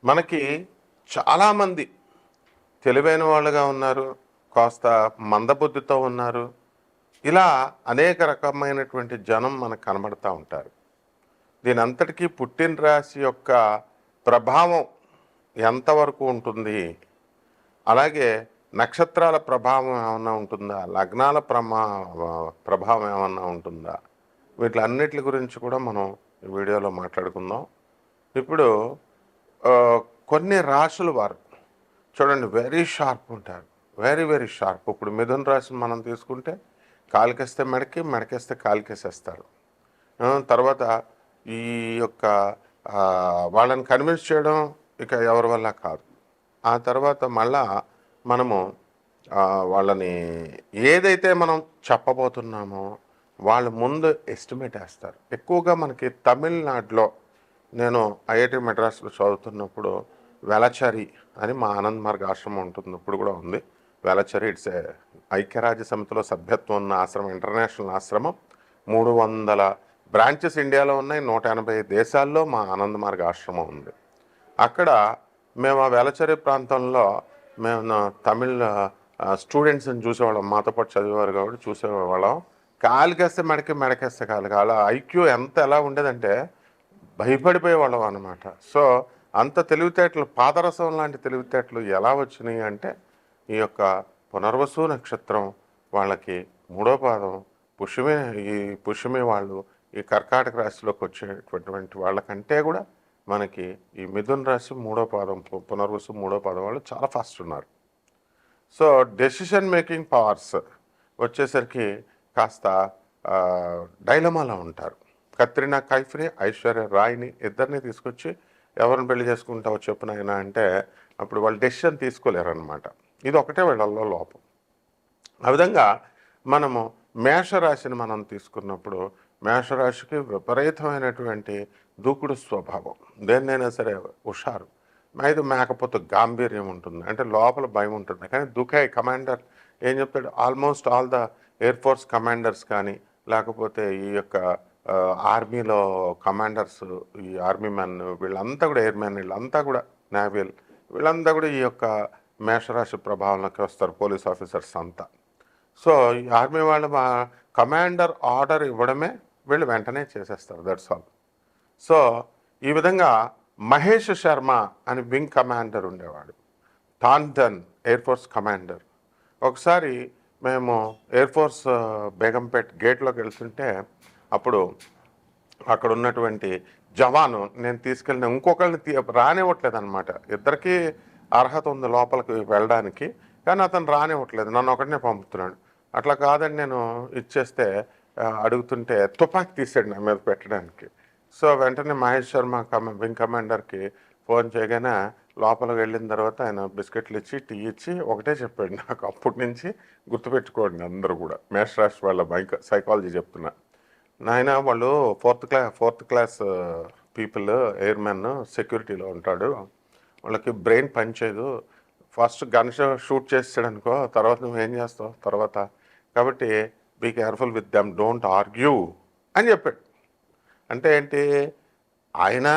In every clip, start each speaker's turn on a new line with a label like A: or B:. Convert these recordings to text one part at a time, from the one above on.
A: మనకి చాలామంది తెలివైన వాళ్ళుగా ఉన్నారు, కాస్త మందబుద్ధితో ఉన్నారు. ఇలా అనేక రకమైనటువంటి జనం మనకు కనబడతా ఉంటారు. దీనంతటికీ పుట్టిన రాశి యొక్క ప్రభావం ఎంతవరకు ఉంటుంది? అలాగే నక్షత్రాల ప్రభావం ఏమన్నా ఉంటుందా? లగ్నాల ప్రభావం ఏమన్నా ఉంటుందా? వీటిలన్నిటి గురించి కూడా మనం ఈ వీడియోలో మాట్లాడుకుందాం. ఇప్పుడు కొన్ని రాశుల వారు చూడండి వెరీ షార్ప్ ఉంటారు. Very very sharp. ఇప్పుడు మిథున రాశిని మనం తీసుకుంటే కాలికేస్తే మెడకి, మెడకేస్తే కాలికేసేస్తారు. తర్వాత ఈ యొక్క వాళ్ళని కన్విన్స్ చేయడం ఇక ఎవరి వల్ల కాదు. ఆ తర్వాత మళ్ళా మనము వాళ్ళని ఏదైతే మనం చెప్పబోతున్నామో వాళ్ళు ముందు ఎస్టిమేట్ వేస్తారు. ఎక్కువగా మనకి తమిళనాడులో నేను ఐఐటి మెడ్రాస్లో చదువుతున్నప్పుడు వెలచరి అని మా ఆనంద్ మార్గ్ ఆశ్రమం ఉంటుంది, ఇప్పుడు కూడా ఉంది. వెలచరి ఇట్స్ ఐక్యరాజ్య సమితిలో సభ్యత్వం ఉన్న ఆశ్రమం, ఇంటర్నేషనల్ ఆశ్రమం. 300 బ్రాంచెస్ ఇండియాలో ఉన్నాయి. 180 దేశాల్లో మా ఆనంద్ మార్గ్ ఆశ్రమం ఉంది. అక్కడ మేము ఆ వెలచరి ప్రాంతంలో మేము తమిళ స్టూడెంట్స్ని చూసేవాళ్ళం. మాతో పాటు చదివేవారు కాబట్టి చూసేవాళ్ళం. కాలికేస్తే మెడకి, మెడకేస్తే కాలికి. అలా ఐక్యూ ఎలా ఉండేదంటే భయపడిపోయేవాళ్ళం అన్నమాట. సో అంత తెలివితేటలు, పాదరసం లాంటి తెలివితేటలు ఎలా వచ్చినాయి అంటే ఈ యొక్క పునర్వసు నక్షత్రం వాళ్ళకి 3వ పాదం, పుష్యమి వాళ్ళు ఈ కర్కాటక రాశిలోకి వచ్చేటటువంటి వాళ్ళకంటే కూడా మనకి ఈ మిథున రాశి 3వ పాదం, పునర్వసు 3వ పాదం వాళ్ళు చాలా ఫాస్ట్ ఉన్నారు. సో డెసిషన్ మేకింగ్ పవర్స్ వచ్చేసరికి కాస్త డైలమాలో ఉంటారు. కత్రినా కైఫ్ని, ఐశ్వర్య రాయ్ని ఇద్దరిని తీసుకొచ్చి ఎవరిని పెళ్లి చేసుకుంటావో చెప్పునైనా అంటే అప్పుడు వాళ్ళు డెసిషన్ తీసుకోలేరు అనమాట. ఇది ఒకటే వీళ్ళల్లో లోపం. ఆ విధంగా మనము మేషరాశిని మనం తీసుకున్నప్పుడు మేషరాశికి విపరీతమైనటువంటి దూకుడు స్వభావం. దేన్నైనా సరే హుషారు, ఇది మేకపోతే గాంభీర్యం ఉంటుంది, అంటే లోపల భయం ఉంటుంది. కానీ దుఃఖే కమాండర్ ఏం చెప్తాడు, almost all the air force commanders కానీ లేకపోతే ఈ యొక్క ఆర్మీలో కమాండర్స్, ఈ ఆర్మీ మ్యాన్ వీళ్ళంతా కూడా, ఎయిర్ మ్యాన్ వీళ్ళంతా కూడా, నేవీల్ వీళ్ళంతా కూడా ఈ యొక్క మేషరాశి ప్రభావంలోకి వస్తారు, పోలీస్ ఆఫీసర్స్ అంతా. సో ఈ ఆర్మీ వాళ్ళు మా కమాండర్ ఆర్డర్ ఇవ్వడమే వీళ్ళు వెంటనే చేసేస్తారు, దట్స్ ఆల్. సో ఈ విధంగా మహేష్ శర్మ అని వింగ్ కమాండర్ ఉండేవాడు, టాంటన్ ఎయిర్ ఫోర్స్ కమాండర్. ఒకసారి మేము ఎయిర్ ఫోర్స్ బేగంపేట్ గేట్లోకి వెళ్తుంటే అప్పుడు అక్కడ ఉన్నటువంటి జవాను నేను తీసుకెళ్ళిన ఇంకొకరిని రానివ్వట్లేదు అనమాట. ఇద్దరికీ అర్హత ఉంది లోపలికి వెళ్ళడానికి, కానీ అతను రానివ్వట్లేదు, నన్ను ఒకటినే పంపుతున్నాడు. అట్లా కాదని నేను ఇచ్చేస్తే అడుగుతుంటే తుపాకీ తీసాడు నా మీద పెట్టడానికి. సో వెంటనే మహేష్ శర్మ వింగ్ కమాండర్కి ఫోన్ చేయగానే లోపలికి వెళ్ళిన తర్వాత ఆయన బిస్కెట్లు ఇచ్చి, టీ ఇచ్చి ఒకటే చెప్పాడు నాకు. అప్పటి నుంచి గుర్తుపెట్టుకోండి అందరూ కూడా, మేషరాశి వాళ్ళ సైకాలజీ చెప్తున్నా. నాయన వాళ్ళు ఫోర్త్ క్లాస్ పీపుల్, ఎయిర్మెన్ సెక్యూరిటీలో ఉంటాడు, వాళ్ళకి బ్రెయిన్ పనిచేయదు. ఫస్ట్ గన్ షూట్ చేసాడు అనుకో, తర్వాత నువ్వేం చేస్తావు తర్వాత, కాబట్టి be careful with them, don't argue అని చెప్పాడు. అంటే ఏంటి, ఆయన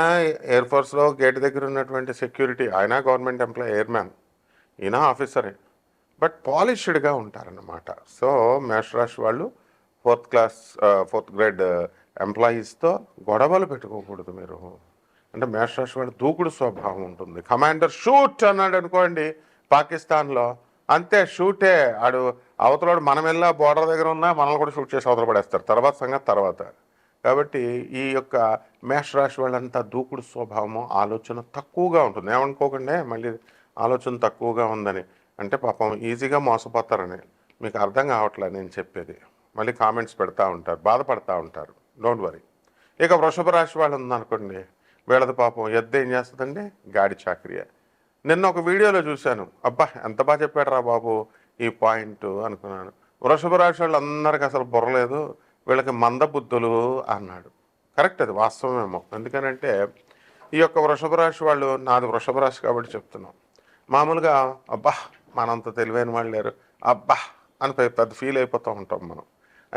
A: ఎయిర్ ఫోర్స్లో గేట్ దగ్గర ఉన్నటువంటి సెక్యూరిటీ, ఆయన గవర్నమెంట్ ఎంప్లాయీ, ఎయిర్మ్యాన్, ఈయన ఆఫీసరే, బట్ పాలిష్డ్గా ఉంటారన్నమాట. సో మేషరాశి వాళ్ళు ఫోర్త్ గ్రేడ్ ఎంప్లాయీస్తో గొడవలు పెట్టుకోకూడదు మీరు. అంటే మేషరాశి వాళ్ళు దూకుడు స్వభావం ఉంటుంది. కమాండర్ షూట్ అన్నాడు అనుకోండి పాకిస్తాన్లో, అంతే షూటే. ఆడు అవతలాడు మనం వెళ్ళా బోర్డర్ దగ్గర ఉన్నా మనల్ని కూడా షూట్ చేసి అవతల పడేస్తారు, తర్వాత సంగతి తర్వాత. కాబట్టి ఈ యొక్క మేషరాశి వాళ్ళంతా దూకుడు స్వభావము, ఆలోచన తక్కువగా ఉంటుంది. ఏమనుకోకండి మళ్ళీ ఆలోచన తక్కువగా ఉందని, అంటే పాపం ఈజీగా మోసపోతారని మీకు అర్థం కావట్లేదు నేను చెప్పేది. మళ్ళీ కామెంట్స్ పెడతా ఉంటారు, బాధపడతా ఉంటారు, డోంట్ వరీ. ఇక వృషభ రాశి వాళ్ళు ఉందనుకోండి, వీళ్ళది పాపం ఎద్దు ఏం చేస్తుందండి, గాడి చాకరియే. నిన్న ఒక వీడియోలో చూశాను, అబ్బా ఎంత బాగా చెప్పాడు రా బాబు ఈ పాయింట్ అనుకున్నాను. వృషభ రాశి వాళ్ళు అందరికి అసలు బుర్రలేదు, వీళ్ళకి మందబుద్ధులు అన్నాడు. కరెక్ట్, అది వాస్తవమేమో. ఎందుకనంటే ఈ యొక్క వృషభ రాశి వాళ్ళు, నాది వృషభ రాశి కాబట్టి చెప్తున్నాం, మామూలుగా అబ్బా మనంత తెలివైన వాళ్ళు లేరు అబ్బా అని పెద్ద ఫీల్ అయిపోతూ ఉంటాం మనం.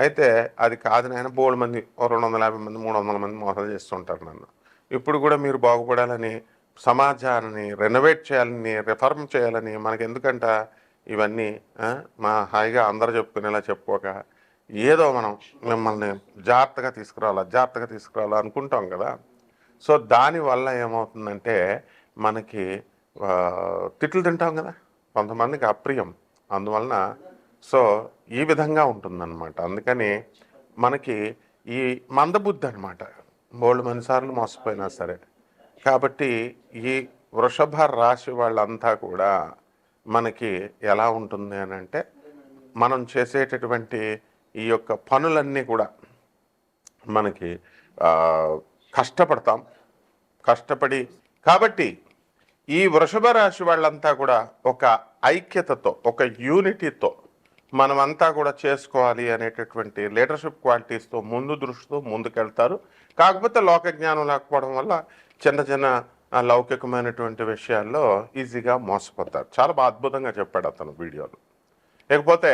A: అయితే అది కాదు నాయన, బోల్డ్ మంది 250 మంది 300 మంది మోసాలు చేస్తుంటారు నన్ను. ఇప్పుడు కూడా మీరు బాగుపడాలని సమాజాన్ని రెనోవేట్ చేయాలని, రిఫార్మ్ చేయాలని మనకి ఎందుకంట ఇవన్నీ మా హాయిగా అందరూ చెప్పుకునేలా చెప్పుకోక ఏదో మనం మిమ్మల్ని జాగ్రత్తగా తీసుకురావాలా అనుకుంటాం కదా. సో దానివల్ల ఏమవుతుందంటే మనకి తిట్లు తింటాం కదా, కొంతమందికి అప్రియం. అందువలన సో ఈ విధంగా ఉంటుందన్నమాట. అందుకని మనకి ఈ మందబుద్ధి అనమాట, బోల్డ్ మనిసార్లు మోసపోయినా సరే. కాబట్టి ఈ వృషభ రాశి వాళ్ళంతా కూడా మనకి ఎలా ఉంటుంది అని అంటే, మనం చేసేటటువంటి ఈ యొక్క పనులన్నీ కూడా మనకి కష్టపడి కాబట్టి ఈ వృషభ రాశి వాళ్ళంతా కూడా ఒక ఐక్యతతో, ఒక యూనిటీతో మనమంతా కూడా చేసుకోవాలి అనేటటువంటి లీడర్షిప్ క్వాలిటీస్తో దృష్టితో ముందుకెళ్తారు. కాకపోతే లోక జ్ఞానం లేకపోవడం వల్ల చిన్న లౌకికమైనటువంటి విషయాల్లో ఈజీగా మోసపోతారు. చాలా బాగా అద్భుతంగా చెప్పాడు అతను వీడియోలో. లేకపోతే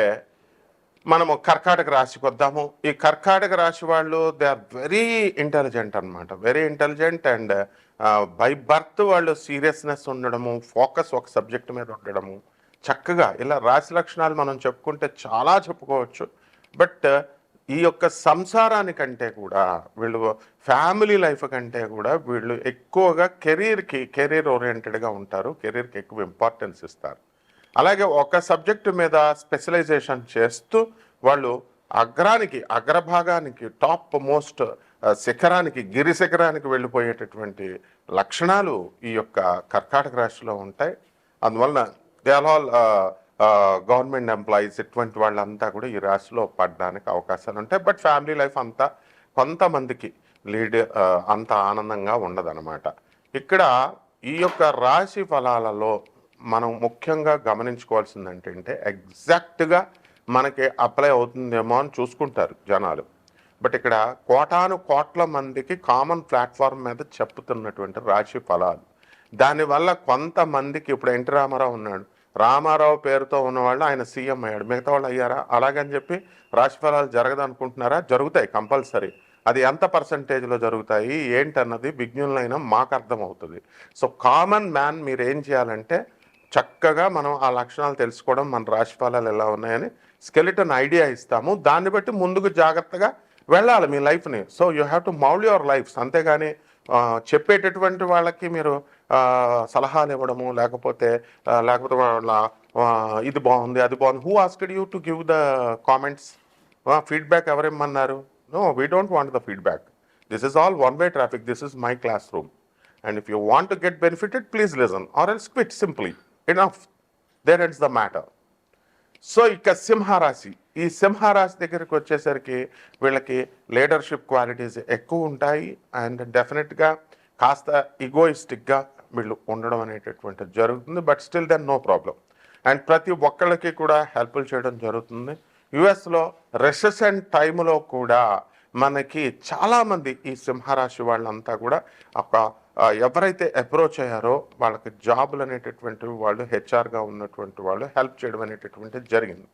A: మనము కర్కాటక రాశికి వద్దాము. ఈ కర్కాటక రాశి వాళ్ళు దే ఆర్ వెరీ ఇంటెలిజెంట్ అనమాట, very intelligent. And by birth వాళ్ళు సీరియస్నెస్ ఉండడము, ఫోకస్ ఒక సబ్జెక్ట్ మీద ఉండడము, చక్కగా ఇలా రాశి లక్షణాలు మనం చెప్పుకుంటే చాలా చెప్పుకోవచ్చు. బట్ ఈ యొక్క సంసారానికంటే కూడా వీళ్ళు ఫ్యామిలీ లైఫ్ కంటే కూడా వీళ్ళు ఎక్కువగా కెరీర్ ఓరియంటెడ్గా ఉంటారు, కెరీర్కి ఎక్కువ ఇంపార్టెన్స్ ఇస్తారు. అలాగే ఒక సబ్జెక్టు మీద స్పెషలైజేషన్ చేస్తూ వాళ్ళు అగ్రభాగానికి టాప్ మోస్ట్ శిఖరానికి, గిరి శిఖరానికి వెళ్ళిపోయేటటువంటి లక్షణాలు ఈ యొక్క కర్కాటక రాశిలో ఉంటాయి. అందువలన they are all government employees, ఇటువంటి వాళ్ళంతా కూడా ఈ రాశిలో పడడానికి అవకాశాలు ఉంటాయి. బట్ ఫ్యామిలీ లైఫ్ అంతా కొంతమందికి అంత ఆనందంగా ఉండదన్నమాట. ఇక్కడ ఈ యొక్క రాశి ఫలాలలో మనం ముఖ్యంగా గమనించుకోవాల్సింది ఏంటంటే, ఎగ్జాక్ట్గా మనకి అప్లై అవుతుందేమో అని చూసుకుంటారు జనాలు. బట్ ఇక్కడ కోట్ల మందికి కామన్ ప్లాట్ఫామ్ మీద చెప్పుతున్నటువంటి రాశి ఫలాలు. దానివల్ల కొంతమందికి, ఇప్పుడు ఎన్టీ రామారావు ఉన్నాడు, రామారావు పేరుతో ఉన్నవాళ్ళు ఆయన సీఎం అయ్యాడు, మిగతా వాళ్ళు అయ్యారా? అలాగని చెప్పి రాశి ఫలాలు జరగదనుకుంటున్నారా? జరుగుతాయి కంపల్సరీ. అది ఎంత పర్సంటేజ్లో జరుగుతాయి ఏంటన్నది విజ్ఞులైనా మాకు అర్థమవుతుంది. సో కామన్ మ్యాన్ మీరు ఏం చేయాలంటే, చక్కగా మనం ఆ లక్షణాలు తెలుసుకోవడం, మన రాశి ఫలాలు ఎలా ఉన్నాయని స్కెలిటన్ ఐడియా ఇస్తాము. దాన్ని బట్టి ముందుకు జాగ్రత్తగా వెళ్ళాలి మీ లైఫ్ని. So you have to mould your lifes. అంతేగాని చెప్పేటటువంటి వాళ్ళకి మీరు సలహాలు ఇవ్వడము, లేకపోతే వాళ్ళ ఇది బాగుంది అది బాగుంది. Who asked you to give the comments? Feedback ఎవరిమ్మన్నారు? No, we don't want the feedback. This is all one way traffic. This is my classroom. And if you want to get benefited, please listen or else quit simply. Enough. There ends the matter. So ఇక సింహరాశి, ఈ సింహరాశి దగ్గరికి వచ్చేసరికి వీళ్ళకి leadership qualities ఎక్కువ ఉంటాయి. And డెఫినెట్గా కాస్త ఈగోయిస్టిక్గా వీళ్ళు ఉండడం అనేటటువంటిది జరుగుతుంది. But still then no problem. And ప్రతి ఒక్కళ్ళకి కూడా హెల్ప్లు చేయడం జరుగుతుంది. యుఎస్లో రెసెషన్ టైంలో కూడా మనకి చాలామంది ఈ సింహరాశి వాళ్ళంతా కూడా ఎవరైతే అప్రోచ్ అయ్యారో వాళ్ళకి జాబులు అనేటటువంటి వాళ్ళు, హెచ్ఆర్గా ఉన్నటువంటి వాళ్ళు హెల్ప్ చేయడం అనేటటువంటిది జరిగింది.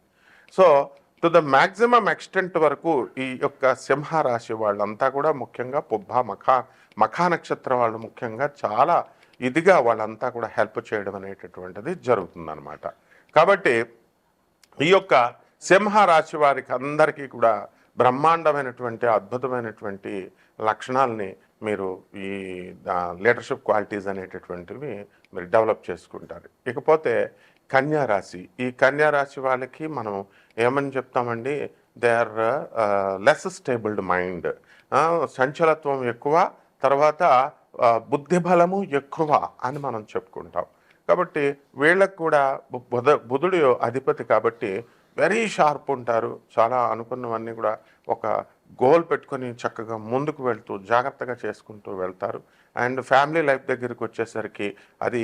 A: So to the maximum extent వరకు ఈ యొక్క సింహరాశి వాళ్ళంతా కూడా, ముఖ్యంగా పుబ్బ మఖా నక్షత్రం వాళ్ళు ముఖ్యంగా చాలా ఇదిగా వాళ్ళంతా కూడా హెల్ప్ చేయడం అనేటటువంటిది జరుగుతుందన్నమాట. కాబట్టి ఈ యొక్క సింహరాశి వారికి అందరికీ కూడా బ్రహ్మాండమైనటువంటి అద్భుతమైనటువంటి లక్షణాలని మీరు ఈ లీడర్షిప్ క్వాలిటీస్ అనేటటువంటివి మీరు డెవలప్ చేసుకుంటారు. ఇకపోతే కన్యారాశి, ఈ కన్యారాశి వాళ్ళకి మనం ఏమని చెప్తామండి? They are less stabled mind, సంచలత్వం ఎక్కువ, తర్వాత బుద్ధి బలము ఎక్కువ అని మనం చెప్పుకుంటాం. కాబట్టి వీళ్ళకు కూడా బుధుడు అధిపతి కాబట్టి వెరీ షార్ప్ ఉంటారు. చాలా అనుకున్నవన్నీ కూడా ఒక గోల్ పెట్టుకొని చక్కగా ముందుకు వెళ్తూ జాగ్రత్తగా చేసుకుంటూ వెళ్తారు. అండ్ ఫ్యామిలీ లైఫ్ దగ్గరికి వచ్చేసరికి అది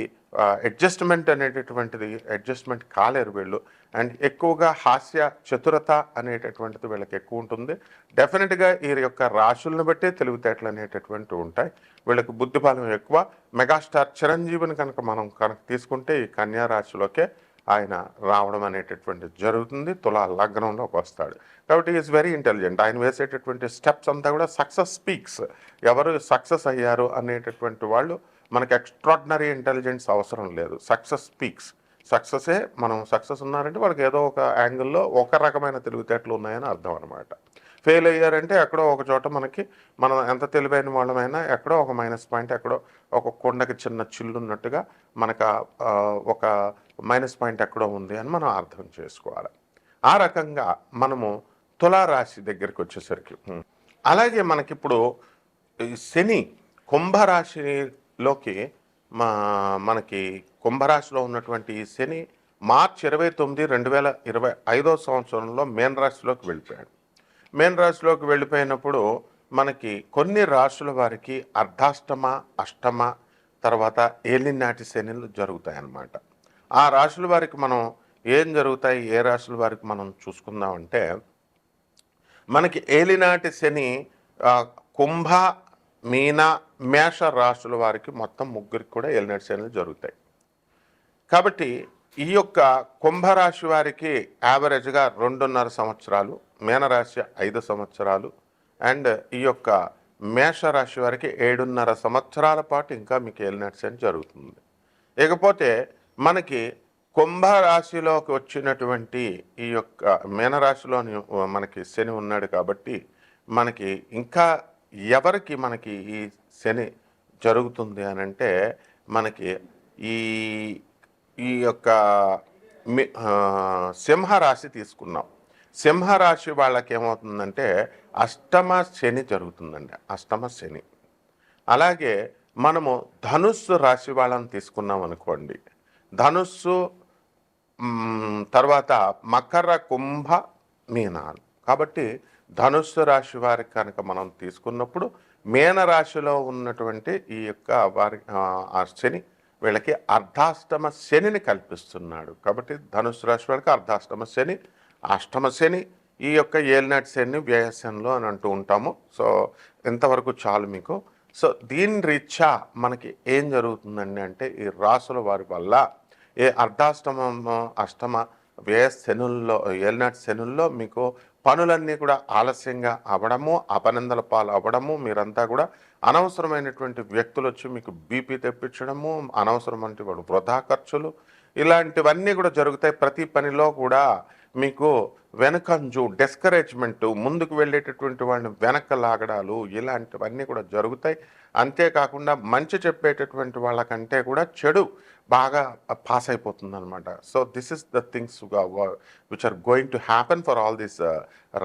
A: అడ్జస్ట్మెంట్ అనేటటువంటిది అడ్జస్ట్మెంట్ కాలేరు వీళ్ళు. అండ్ ఎక్కువగా హాస్య చతురత అనేటటువంటిది వీళ్ళకి ఎక్కువ ఉంటుంది. డెఫినెట్గా ఈ యొక్క రాశులను బట్టే తెలివితేటలు అనేటటువంటివి ఉంటాయి. వీళ్ళకి బుద్ధిబలం ఎక్కువ. మెగాస్టార్ చిరంజీవిని మనం తీసుకుంటే ఈ కన్యా రాశిలోకే ఆయన రావడం అనేటటువంటిది జరుగుతుంది. తులా లగ్నంలోకి వస్తాడు. కాబట్టి ఈజ్ వెరీ ఇంటెలిజెంట్. ఆయన వేసేటటువంటి స్టెప్స్ అంతా కూడా సక్సెస్ స్పీక్స్. ఎవరు సక్సెస్ అయ్యారు అనేటటువంటి వాళ్ళు మనకి ఎక్స్ట్రాడినరీ ఇంటెలిజెన్స్ అవసరం లేదు. Success speaks. సక్సెసే మనం సక్సెస్ ఉన్నారంటే వాళ్ళకి ఏదో ఒక యాంగిల్లో ఒక రకమైన తెలివితేటలు ఉన్నాయని అర్థం అనమాట. ఫెయిల్ అయ్యారంటే ఎక్కడో ఒక చోట మనకి మనం ఎంత తెలివైన వాళ్ళమైనా ఎక్కడో ఒక మైనస్ పాయింట్, ఎక్కడో ఒక కొండకి చిన్న చిల్లు ఉన్నట్టుగా మనకు ఒక మైనస్ పాయింట్ ఎక్కడో ఉంది అని మనం అర్థం చేసుకోవాలి. ఆ రకంగా మనము తులారాశి దగ్గరికి వచ్చేసరికి అలాగే మనకిప్పుడు ఈ శని కుంభరాశిలోకి మనకి కుంభరాశిలో ఉన్నటువంటి ఈ శని మార్చి 29, 2025 సంవత్సరంలో మేన్ రాశిలోకి వెళ్ళిపోయాడు. మేన్ రాశిలోకి వెళ్ళిపోయినప్పుడు మనకి కొన్ని రాశుల వారికి అర్ధాష్టమ, అష్టమ, తర్వాత ఏలినాటి శనిలు జరుగుతాయన్నమాట. ఆ రాశుల వారికి మనం ఏం జరుగుతాయి, ఏ రాశుల వారికి మనం చూసుకుందామంటే మనకి ఏలినాటి శని కుంభ, మీన, మేష రాశుల వారికి మొత్తం ముగ్గురికి కూడా ఏలినాటి శనులు జరుగుతాయి. కాబట్టి ఈ యొక్క కుంభరాశి వారికి యావరేజ్గా 2.5 సంవత్సరాలు, మీనరాశి 5 సంవత్సరాలు, అండ్ ఈ యొక్క మేషరాశి వారికి 7.5 సంవత్సరాల పాటు ఇంకా మీకు ఏలినాటి శని జరుగుతుంది. ఇకపోతే మనకి కుంభరాశిలోకి వచ్చినటువంటి ఈ యొక్క మీనరాశిలోని మనకి శని ఉన్నాడు కాబట్టి మనకి ఇంకా ఎవరికి మనకి ఈ శని జరుగుతుంది అని అంటే మనకి ఈ ఈ యొక్క సింహరాశి తీసుకున్నాం. సింహరాశి వాళ్ళకి ఏమవుతుందంటే అష్టమ శని జరుగుతుందండి, అష్టమ శని. అలాగే మనము ధనుస్సు రాశి వాళ్ళని తీసుకున్నాం అనుకోండి, ధనుస్సు తర్వాత మకర, కుంభ, మీనాలు. కాబట్టి ధనుస్సు రాశి వారికి కనుక మనం తీసుకున్నప్పుడు మీనరాశిలో ఉన్నటువంటి ఈ యొక్క వారి ఆ శని వీళ్ళకి అర్ధాష్టమ శనిని కల్పిస్తున్నాడు. కాబట్టి ధనుస్సు రాశి వాళ్ళకి అర్ధాష్టమ శని, అష్టమ శని, ఈ యొక్క ఏలినాటి శని వ్యయశనిలో అని అంటూ ఉంటాము. సో ఇంతవరకు చాలు మీకు. సో దీని రీత్యా మనకి ఏం జరుగుతుందండి అంటే ఈ రాసుల వారి వల్ల ఏ అర్ధాష్టమ, అష్టమ వ్యయ శనుల్లో, ఏలినాటి శనుల్లో మీకు పనులన్నీ కూడా ఆలస్యంగా అవ్వడము, అపనిందల పాలు అవ్వడము, మీరంతా కూడా అనవసరమైనటువంటి వ్యక్తులు వచ్చి మీకు బీపీ తెప్పించడము, అనవసరమైన వాడు వృధా ఖర్చులు, ఇలాంటివన్నీ కూడా జరుగుతాయి. ప్రతి పనిలో కూడా మీకు వెనకంజు, డిస్కరేజ్మెంటు, ముందుకు వెళ్ళేటటువంటి వాళ్ళని వెనక్కి లాగడాలు, ఇలాంటివన్నీ కూడా జరుగుతాయి. అంతేకాకుండా మంచి చెప్పేటటువంటి వాళ్ళకంటే కూడా చెడు బాగా పాస్ అయిపోతుంది అనమాట. So this is the things which are going to happen for all these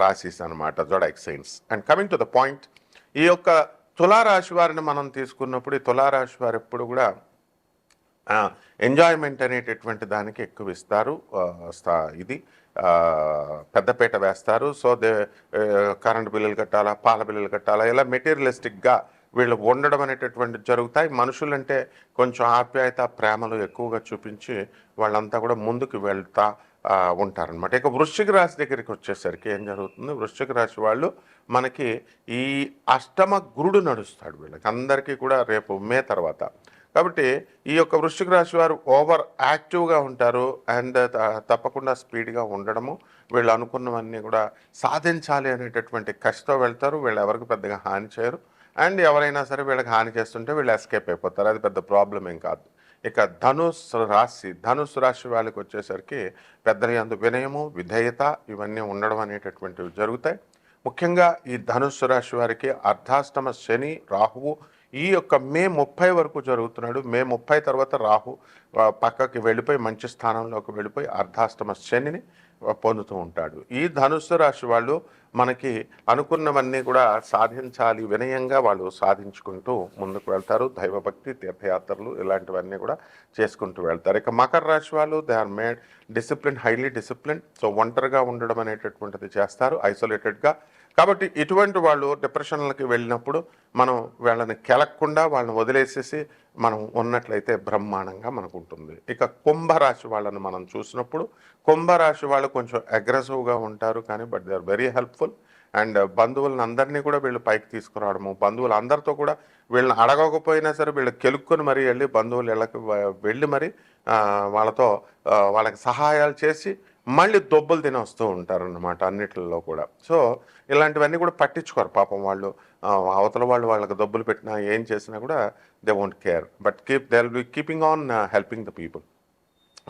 A: రాశీస్ అనమాట, zodiac signs. And coming to the point, ఈ యొక్క తులారాశి వారిని మనం తీసుకున్నప్పుడు ఈ తులారాశి వారు ఎప్పుడు కూడా ఎంజాయ్మెంట్ అనేటటువంటి దానికి ఎక్కువ ఇస్తారు, ఇది పెద్దపీట వేస్తారు. సో కరెంటు బిల్లులు కట్టాలా, పాల బిల్లులు కట్టాలా, ఇలా మెటీరియలిస్టిక్గా వీళ్ళు ఉండడం అనేటటువంటి జరుగుతాయి. మనుషులంటే కొంచెం ఆప్యాయత, ప్రేమలు ఎక్కువగా చూపించి వాళ్ళంతా కూడా ముందుకు వెళ్తా ఉంటారనమాట. ఇక వృశ్చిక రాశి దగ్గరికి వచ్చేసరికి ఏం జరుగుతుంది, వృశ్చిక రాశి వాళ్ళు మనకి ఈ అష్టమ గురుడు నడుస్తాడు వీళ్ళకి అందరికీ కూడా రేపు మే తర్వాత. కాబట్టి ఈ యొక్క వృశ్చిక రాశి వారు ఓవర్ యాక్టివ్గా ఉంటారు అండ్ తప్పకుండా స్పీడ్గా ఉండడము, వీళ్ళు అనుకున్నవన్నీ కూడా సాధించాలి అనేటటువంటి కసితో వెళ్తారు. వీళ్ళు ఎవరికి పెద్దగా హాని చేయరు. అండ్ ఎవరైనా సరే వీళ్ళకి హాని చేస్తుంటే వీళ్ళు ఎస్కేప్ అయిపోతారు, అది పెద్ద ప్రాబ్లం ఏం కాదు. ఇక ధనుస్సు రాశి వాళ్ళకి వచ్చేసరికి పెద్దల యందు వినయము, విధేయత ఇవన్నీ ఉండడం అనేటటువంటివి జరుగుతాయి. ముఖ్యంగా ఈ ధనుస్సు రాశి వారికి అర్ధాష్టమ శని, రాహువు ఈ యొక్క మే 30 వరకు జరుగుతున్నాడు. మే 30 తర్వాత రాహు పక్కకి వెళ్ళిపోయి మంచి స్థానంలోకి వెళ్ళిపోయి అర్ధాష్టమ శనిని పొందుతూ ఉంటాడు. ఈ ధనుస్సు రాశి వాళ్ళు మనకి అనుకున్నవన్నీ కూడా సాధించాలి, వినయంగా వాళ్ళు సాధించుకుంటూ ముందుకు వెళ్తారు. దైవభక్తి, తీర్థయాత్రలు ఇలాంటివన్నీ కూడా చేసుకుంటూ వెళ్తారు. ఇక మకర రాశి వాళ్ళు they are made discipline, highly discipline. So ఒంటరిగా ఉండడం అనేటటువంటిది చేస్తారు, ఐసోలేటెడ్గా. కాబట్టి ఇటువంటి వాళ్ళు డిప్రెషన్లకి వెళ్ళినప్పుడు మనం వాళ్ళని కెలక్కుండా వాళ్ళని వదిలేసేసి మనం ఉన్నట్లయితే బ్రహ్మాండంగా మనకు ఉంటుంది. ఇక కుంభరాశి వాళ్ళని మనం చూసినప్పుడు కుంభరాశి వాళ్ళు కొంచెం అగ్రెసివ్గా ఉంటారు, కానీ but they are very helpful. And బంధువులను అందరినీ కూడా వీళ్ళు పైకి తీసుకురావడము, బంధువులు అందరితో కూడా వీళ్ళని అడగకపోయినా సరే వీళ్ళు కెలుక్కొని మరీ వెళ్ళి బంధువులు ఇళ్ళకి వెళ్ళి మరి వాళ్ళతో వాళ్ళకి సహాయాలు చేసి మళ్ళీ దొబ్బలు తిని వస్తూ ఉంటారన్నమాట అన్నిటిలో కూడా. సో ఇలాంటివన్నీ కూడా పట్టించుకోరు పాపం వాళ్ళు. అవతల వాళ్ళు వాళ్ళకి దొబ్బులు పెట్టినా ఏం చేసినా కూడా they won't care, but they will be keeping on helping the people.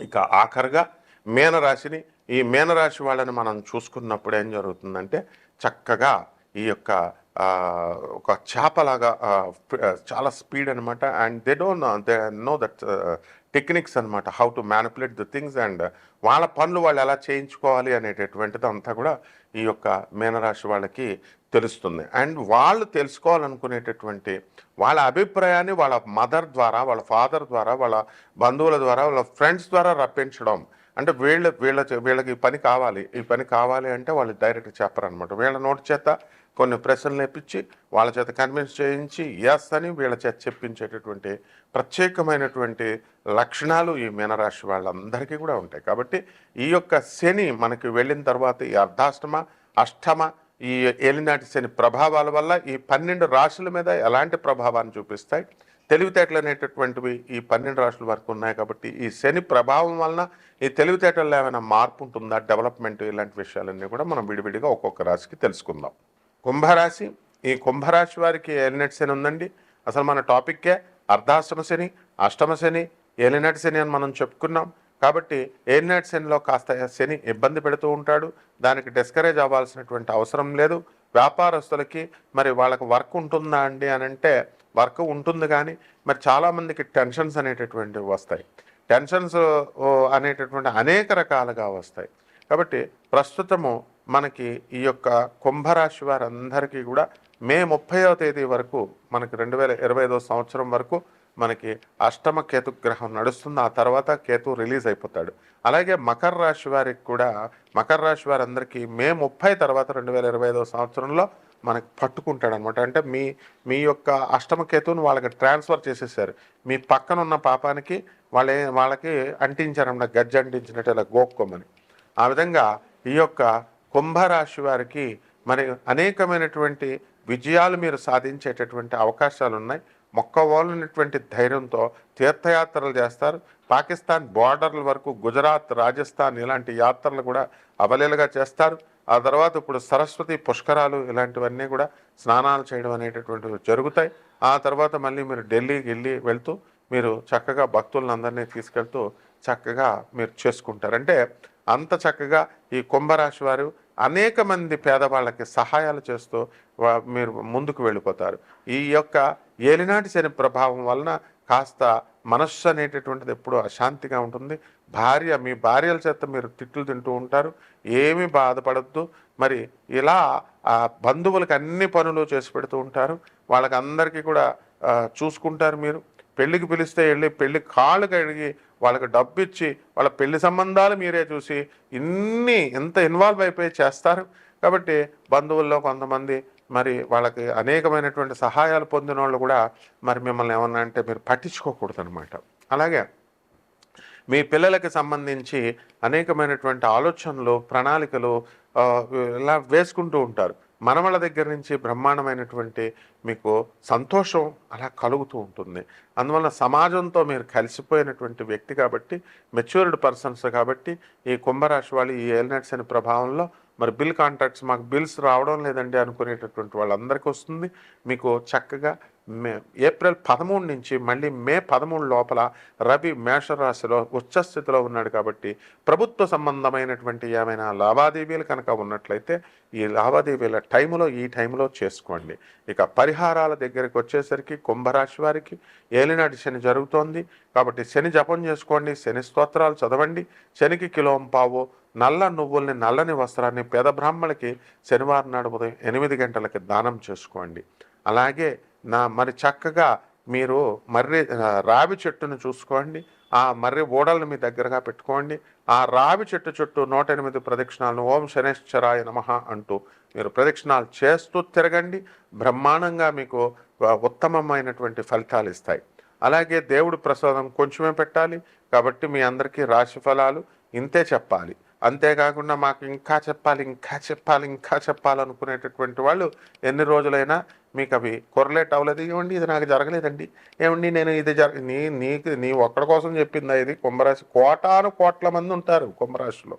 A: ఇక ఆఖరిగా మీనరాశిని, ఈ మీనరాశి వాళ్ళని మనం చూసుకున్నప్పుడు ఏం జరుగుతుందంటే చక్కగా ఈ యొక్క ఒక చేపలాగా చాలా స్పీడ్ అనమాట. And they know that techniques అనమాట, how to manipulate the things. And వాళ్ళ పనులు వాళ్ళు ఎలా చేయించుకోవాలి అనేటటువంటిది అంతా కూడా ఈ యొక్క మీనరాశి వాళ్ళకి తెలుస్తుంది. అండ్ వాళ్ళు తెలుసుకోవాలనుకునేటటువంటి వాళ్ళ అభిప్రాయాన్ని వాళ్ళ మదర్ ద్వారా, వాళ్ళ ఫాదర్ ద్వారా, వాళ్ళ బంధువుల ద్వారా, వాళ్ళ ఫ్రెండ్స్ ద్వారా రప్పించడం. అంటే వీళ్ళకి ఈ పని కావాలి, ఈ పని కావాలి అంటే వాళ్ళు డైరెక్ట్ చెప్పరనమాట. వీళ్ళ నోటి చేత కొన్ని ప్రశ్నలు నేర్పించి వాళ్ళ చేత కన్విన్స్ చేయించి ఎస్ అని వీళ్ళ చేత చెప్పించేటటువంటి ప్రత్యేకమైనటువంటి లక్షణాలు ఈ మీనరాశి వాళ్ళందరికీ కూడా ఉంటాయి. కాబట్టి ఈ యొక్క శని మనకి వెళ్ళిన తర్వాత ఈ అర్ధాష్టమ, అష్టమ, ఈ ఏలినాటి శని ప్రభావాల వల్ల ఈ 12 రాశుల మీద ఎలాంటి ప్రభావాన్ని చూపిస్తాయి, తెలివితేటలు అనేటటువంటివి ఈ 12 రాశుల వరకు ఉన్నాయి. కాబట్టి ఈ శని ప్రభావం వలన ఈ తెలివితేటల్లో ఏమైనా మార్పు ఉంటుందా, డెవలప్మెంట్, ఇలాంటి విషయాలన్నీ కూడా మనం విడివిడిగా ఒక్కొక్క రాశికి తెలుసుకుందాం. కుంభరాశి, ఈ కుంభరాశి వారికి ఏలినటి శని ఉందండి. అసలు మన టాపిక్కే అర్ధాష్టమ శని, అష్టమ శని, ఏలినటి శని అని మనం చెప్పుకున్నాం. కాబట్టి ఏలినటి శనిలో కాస్త శని ఇబ్బంది పెడుతూ ఉంటాడు. దానికి డిస్కరేజ్ అవ్వాల్సినటువంటి అవసరం లేదు. వ్యాపారస్తులకి మరి వాళ్ళకి వర్క్ ఉంటుందా అండి అని అంటే వర్క్ ఉంటుంది, కానీ మరి చాలామందికి టెన్షన్స్ అనేటటువంటివి వస్తాయి. టెన్షన్స్ అనేటటువంటి అనేక రకాలుగా వస్తాయి. కాబట్టి ప్రస్తుతము మనకి ఈ యొక్క కుంభరాశి వారందరికీ కూడా మే 30వ తేదీ వరకు మనకి 2025వ సంవత్సరం వరకు మనకి అష్టమ కేతు గ్రహం నడుస్తుంది. ఆ తర్వాత కేతు రిలీజ్ అయిపోతాడు. అలాగే మకర రాశి వారికి కూడా, మకర రాశి వారందరికీ మే 30 తర్వాత 2025వ సంవత్సరంలో మనకి పట్టుకుంటాడు అనమాట. అంటే మీ యొక్క అష్టమ కేతువుని వాళ్ళకి ట్రాన్స్ఫర్ చేసేసారు. మీ పక్కన ఉన్న పాపానికి వాళ్ళకి అంటించారన్నమాట, గజ్జి అంటించినట్టు ఇలా గోక్కోమని. ఆ విధంగా ఈ యొక్క కుంభరాశి వారికి మరి అనేకమైనటువంటి విజయాలు మీరు సాధించేటటువంటి అవకాశాలు ఉన్నాయి. మొక్కవోలైనటువంటి ధైర్యంతో తీర్థయాత్రలు చేస్తారు. పాకిస్తాన్ బార్డర్ల వరకు, గుజరాత్, రాజస్థాన్ ఇలాంటి యాత్రలు కూడా అవలీలగా చేస్తారు. ఆ తర్వాత ఇప్పుడు సరస్వతి పుష్కరాలు ఇలాంటివన్నీ కూడా స్నానాలు చేయడం అనేటటువంటివి జరుగుతాయి. ఆ తర్వాత మళ్ళీ మీరు ఢిల్లీకి వెళ్తూ మీరు చక్కగా భక్తులందరినీ తీసుకెళ్తూ చక్కగా మీరు చేసుకుంటారు. అంటే అంత చక్కగా ఈ కుంభరాశి వారు అనేక మంది పేదవాళ్ళకి సహాయాలు చేస్తూ మీరు ముందుకు వెళ్ళిపోతారు. ఈ యొక్క ఏలినాటి శని ప్రభావం వలన కాస్త మనస్సు అనేటటువంటిది ఎప్పుడూ అశాంతిగా ఉంటుంది. మీ భార్యల చేత మీరు తిట్లు తింటూ ఉంటారు. ఏమీ బాధపడద్దు. మరి ఇలా బంధువులకు అన్ని పనులు చేసి పెడుతూ ఉంటారు. వాళ్ళకి అందరికీ కూడా చూసుకుంటారు. మీరు పెళ్ళికి పిలిస్తే వెళ్ళి పెళ్ళి కాళ్ళు కడిగి వాళ్ళకి డబ్బు ఇచ్చి వాళ్ళ పెళ్లి సంబంధాలు మీరే చూసి ఎంత ఇన్వాల్వ్ అయిపోయి చేస్తారు. కాబట్టి బంధువుల్లో కొంతమంది మరి వాళ్ళకి అనేకమైనటువంటి సహాయాలు పొందిన వాళ్ళు కూడా మరి మిమ్మల్ని ఏమన్నా అంటే మీరు పట్టించుకోకూడదు అనమాట. అలాగే మీ పిల్లలకి సంబంధించి అనేకమైనటువంటి ఆలోచనలు, ప్రణాళికలు ఇలా వేసుకుంటూ ఉంటారు. మనవళ్ళ దగ్గర నుంచి బ్రహ్మాండమైనటువంటి మీకు సంతోషం అలా కలుగుతూ ఉంటుంది. అందువల్ల సమాజంతో మీరు కలిసిపోయినటువంటి వ్యక్తి కాబట్టి, మెచ్యూర్డ్ పర్సన్స్ కాబట్టి ఈ కుంభరాశి వాళ్ళు ఈ ఏలినట్స్ అనే ప్రభావంలో మరి కాంట్రాక్ట్స్ మాకు బిల్స్ రావడం లేదండి అనుకునేటటువంటి వాళ్ళందరికీ వస్తుంది. మీకు చక్కగా ఏప్రిల్ 13 నుంచి మళ్ళీ మే 13 లోపల రవి మేషరాశిలో ఉచ్చస్థితిలో ఉన్నాడు. కాబట్టి ప్రభుత్వ సంబంధమైనటువంటి ఏమైనా లావాదేవీలు కనుక ఉన్నట్లయితే ఈ లావాదేవీల ఈ టైంలో చేసుకోండి. ఇక పరిహారాల దగ్గరికి వచ్చేసరికి కుంభరాశి వారికి ఏలినాటి శని జరుగుతోంది. కాబట్టి శని జపం చేసుకోండి, శని స్తోత్రాలు చదవండి. శనికి కిలోంపావు నల్ల నువ్వుల్ని, నల్లని వస్త్రాన్ని పేద బ్రాహ్మణులకి శనివారం నాడు ఉదయం 8 గంటలకి దానం చేసుకోండి. అలాగే మరి చక్కగా మీరు రావి చెట్టును చూసుకోండి. ఆ మర్రి ఓడలను మీ దగ్గరగా పెట్టుకోండి. ఆ రావి చెట్టు చుట్టూ 108 ప్రదక్షిణాలను ఓం శనేశ్వరాయ నమః అంటూ మీరు ప్రదక్షిణాలు చేస్తూ తిరగండి. బ్రహ్మాండంగా మీకు ఉత్తమమైనటువంటి ఫలితాలు ఇస్తాయి. అలాగే దేవుడి ప్రసాదం కొంచెమే పెట్టాలి. కాబట్టి మీ అందరికీ రాశి ఫలాలు ఇంతే చెప్పాలి. అంతేకాకుండా మాకు ఇంకా చెప్పాలనుకునేటటువంటి వాళ్ళు ఎన్ని రోజులైనా మీకు అవి కొరలేట్ అవ్వలేదు, ఏమండి ఇది నాకు జరగలేదండి, ఏమండి నేను ఇది నీ ఒక్కడి కోసం చెప్పిందా ఇది? కుంభరాశి కోటాను కోట్ల మంది ఉంటారు కుంభరాశిలో.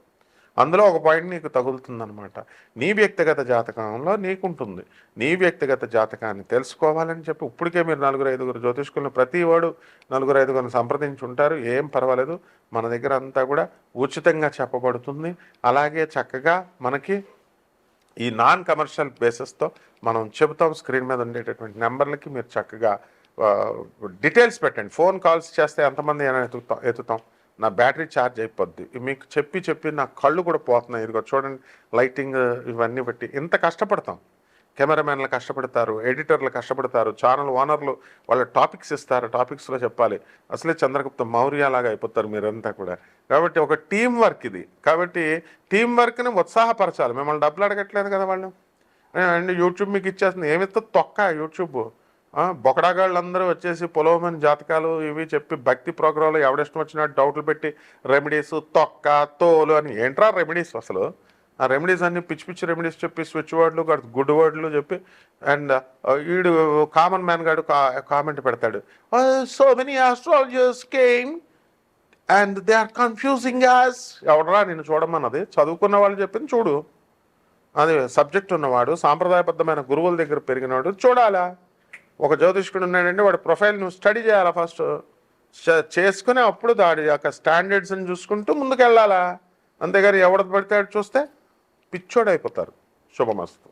A: అందులో ఒక పాయింట్ నీకు తగులుతుందనమాట. నీ వ్యక్తిగత జాతకంలో నీకుంటుంది. నీ వ్యక్తిగత జాతకాన్ని తెలుసుకోవాలని చెప్పి ఇప్పటికే మీరు 4-5 జ్యోతిష్కులను ప్రతి వాడు 4-5 సంప్రదించి ఉంటారు. ఏం పర్వాలేదు, మన దగ్గర అంతా కూడా ఉచితంగా చెప్పబడుతుంది. అలాగే చక్కగా మనకి ఈ నాన్ కమర్షియల్ బేసిస్తో మనం చెబుతాం. స్క్రీన్ మీద ఉండేటటువంటి నెంబర్లకి మీరు చక్కగా డీటెయిల్స్ పెట్టండి. ఫోన్ కాల్స్ చేస్తే ఎంతమంది అయినా ఎత్తుతాం. నా బ్యాటరీ ఛార్జ్ అయిపోద్ది. మీకు చెప్పి నా కళ్ళు కూడా పోతున్నాయి. ఇదిగో చూడండి, లైటింగ్ ఇవన్నీ బట్టి ఇంత కష్టపడతాం. కెమెరామెన్లు కష్టపడతారు, ఎడిటర్లు కష్టపడతారు, ఛానల్ ఓనర్లు వాళ్ళ టాపిక్స్ ఇస్తారు, టాపిక్స్లో చెప్పాలి. అసలే చంద్రగుప్త మౌర్య లాగా అయిపోతారు మీరంతా కూడా. కాబట్టి ఒక టీం వర్క్ ఇది. కాబట్టి టీం వర్క్ని ఉత్సాహపరచాలి. మిమ్మల్ని డబ్బులు అడగట్లేదు కదా వాళ్ళు. అండ్ యూట్యూబ్ మీకు ఇచ్చేస్తుంది. ఏమిస్తో తొక్క యూట్యూబ్. బొకడాగాళ్ళు అందరూ వచ్చేసి పొలవమని జాతకాలు ఇవి చెప్పి భక్తి ప్రోగ్రాంలో ఎవడిష్టం వచ్చినట్టు డౌట్లు పెట్టి రెమెడీస్ తొక్క తోలు అని. ఏంట్రా రెమెడీస్ అసలు? ఆ రెమెడీస్ అన్ని పిచ్చి రెమెడీస్ చెప్పి స్విచ్ వర్డ్లు గుడ్ వర్డ్లు చెప్పి. అండ్ వీడు కామన్ మ్యాన్ గాడు కామెంట్ పెడతాడు, so many astrologers came and they are confusing us. ఎవడరా నేను చూడమన్నది? చదువుకున్న వాళ్ళు చెప్పింది చూడు. అది సబ్జెక్ట్ ఉన్నవాడు, సాంప్రదాయబద్ధమైన గురువుల దగ్గర పెరిగినవాడు చూడాలా. ఒక జ్యోతిష్కుడు ఉన్నాడంటే వాడి ప్రొఫైల్ నువ్వు స్టడీ చేయాలా ఫస్ట్. చేసుకుని అప్పుడు దాడి యొక్క స్టాండర్డ్స్ని చూసుకుంటూ ముందుకు వెళ్ళాలా. అంతేగాని ఎవడ పడితే చూస్తే పిచ్చోడైపోతారు. శుభమస్తు.